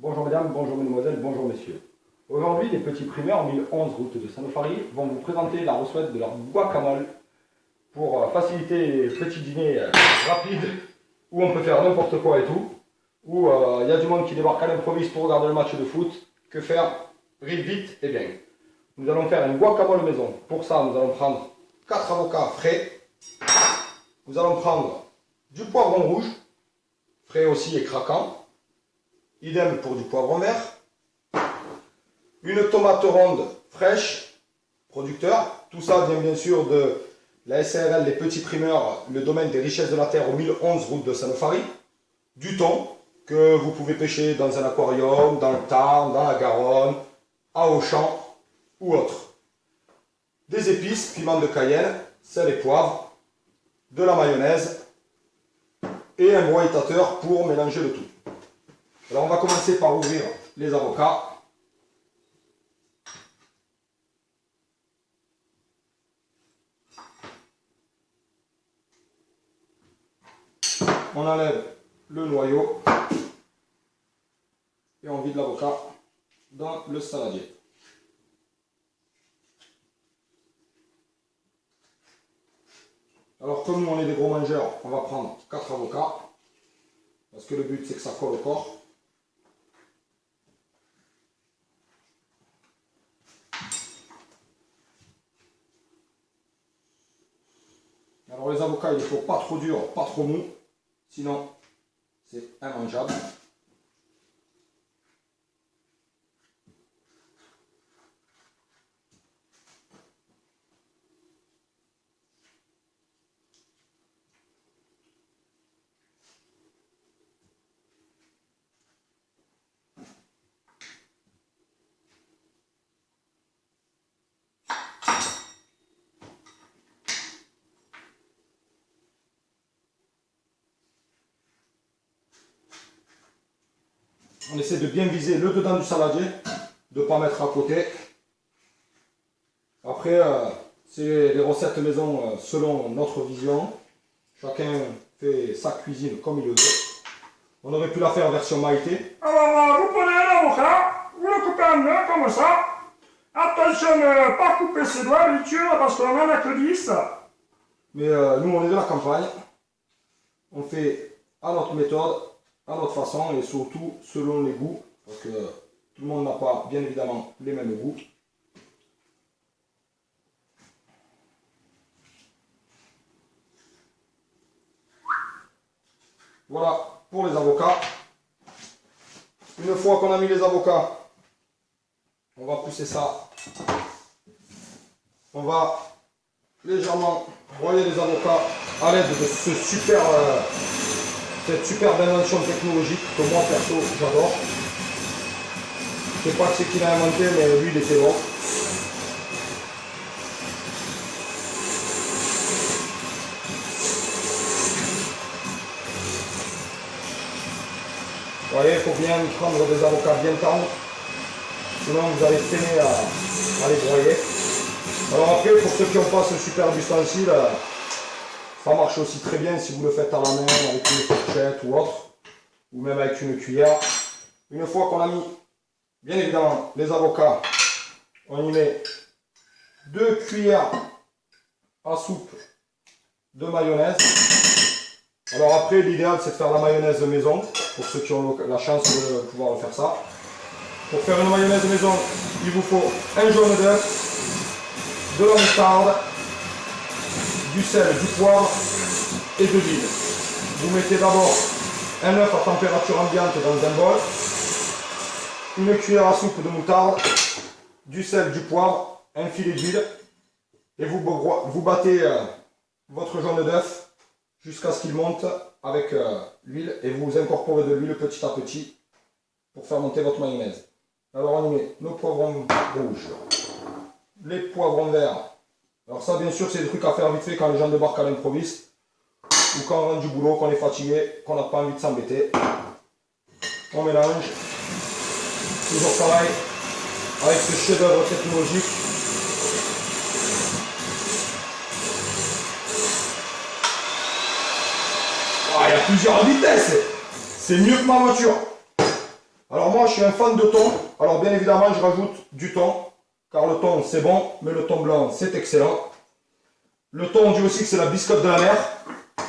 Bonjour mesdames, bonjour mesdemoiselles, bonjour messieurs. Aujourd'hui, les petits primeurs 1011 route de Sanofari vont vous présenter la recette de leur guacamole pour faciliter les petits dîners rapides où on peut faire n'importe quoi et tout, où il y a du monde qui débarque à l'improviste pour regarder le match de foot. Que faire? Vite et bien. Nous allons faire une guacamole maison. Pour ça, nous allons prendre 4 avocats frais. Nous allons prendre du poivron rouge, frais aussi et craquant. Idem pour du poivron vert. Une tomate ronde fraîche, producteur. Tout ça vient bien sûr de la SARL, les petits primeurs, le domaine des richesses de la terre au 1011 route de Sanofari. Du thon que vous pouvez pêcher dans un aquarium, dans le Tarn, dans la Garonne, à Auchan ou autre. Des épices, piment de Cayenne, sel et poivre, de la mayonnaise et un broyitateur pour mélanger le tout. Alors on va commencer par ouvrir les avocats. On enlève le noyau et on vide l'avocat dans le saladier. Alors comme nous on est des gros mangeurs, on va prendre 4 avocats parce que le but c'est que ça colle au corps. Alors les avocats, il ne faut pas trop dur, pas trop mou, sinon c'est immangeable. On essaie de bien viser le dedans du saladier, de ne pas mettre à côté. Après, c'est les recettes maison selon notre vision. Chacun fait sa cuisine comme il le veut. On aurait pu la faire version Maïté. Alors, vous prenez l'avocat, vous le coupez en deux comme ça. Attention, ne pas couper ses doigts, bien sûr, parce qu'on en a que 10. Mais nous, on est de la campagne. On fait à notre méthode, à notre façon et surtout selon les goûts, parce que tout le monde n'a pas bien évidemment les mêmes goûts. Voilà pour les avocats. Une fois qu'on a mis les avocats, on va pousser ça. On va légèrement broyer les avocats à l'aide de cette superbe invention technologique que moi perso j'adore. Je sais pas ce qu'il a inventé, mais lui il était bon. Vous voyez, il faut bien prendre des avocats bien tendres, sinon vous allez peiner à les broyer. Alors après, pour ceux qui n'ont pas ce superbe ustensile, ça marche aussi très bien si vous le faites à la main avec une fourchette ou autre, ou même avec une cuillère. Une fois qu'on a mis, bien évidemment, les avocats, on y met 2 cuillères à soupe de mayonnaise. Alors après, l'idéal c'est de faire la mayonnaise maison, pour ceux qui ont la chance de pouvoir faire ça. Pour faire une mayonnaise maison, il vous faut un jaune d'œuf, de la moutarde, du sel, du poivre et de l'huile. Vous mettez d'abord un œuf à température ambiante dans un bol, une cuillère à soupe de moutarde, du sel, du poivre, un filet d'huile et vous battez votre jaune d'œuf jusqu'à ce qu'il monte avec l'huile et vous incorporez de l'huile petit à petit pour faire monter votre mayonnaise. Alors on y met nos poivrons rouges, les poivrons verts. Alors ça bien sûr c'est des trucs à faire vite fait quand les gens débarquent à l'improviste ou quand on rentre du boulot, qu'on est fatigué, qu'on n'a pas envie de s'embêter. On mélange, toujours pareil, avec ce chef-d'œuvre technologique. Oh, il y a plusieurs vitesses, c'est mieux que ma voiture. Alors moi, je suis un fan de thon. Alors bien évidemment, je rajoute du thon. Car le thon, c'est bon, mais le thon blanc, c'est excellent. Le thon, on dit aussi que c'est la biscotte de la mer.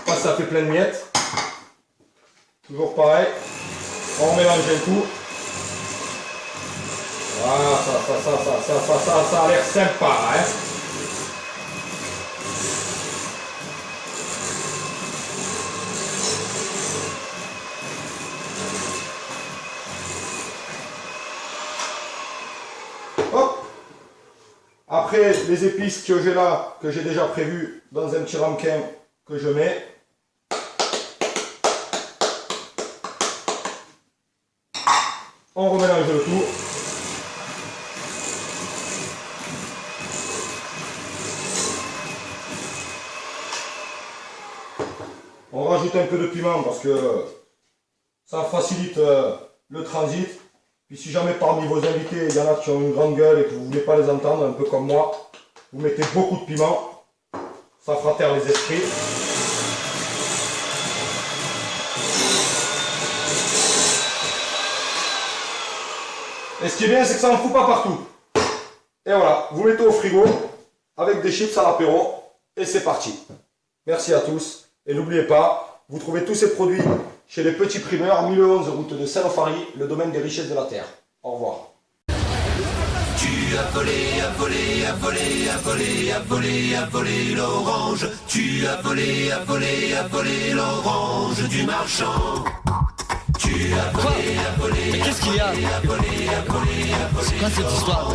Parce que ça fait plein de miettes. Toujours pareil. On mélange un coup. Voilà, ça a l'air sympa, hein. Hop. Après, les épices que j'ai là, que j'ai déjà prévues dans un petit ramequin que je mets. On remélange le tout. On rajoute un peu de piment parce que ça facilite le transit. Puis si jamais parmi vos invités, il y en a qui ont une grande gueule et que vous ne voulez pas les entendre, un peu comme moi, vous mettez beaucoup de piment. Ça fera taire les esprits. Et ce qui est bien, c'est que ça n'en fout pas partout. Et voilà, vous mettez au frigo avec des chips à l'apéro et c'est parti. Merci à tous. Et n'oubliez pas, vous trouvez tous ces produits chez les petits primeurs, 1011 route de Saint-Lofary, le domaine des richesses de la terre. Au revoir. Tu as volé l'orange. Tu as volé l'orange du marchand. Tu as volé, Mais qu'est-ce qu'il y a? C'est quoi cette histoire?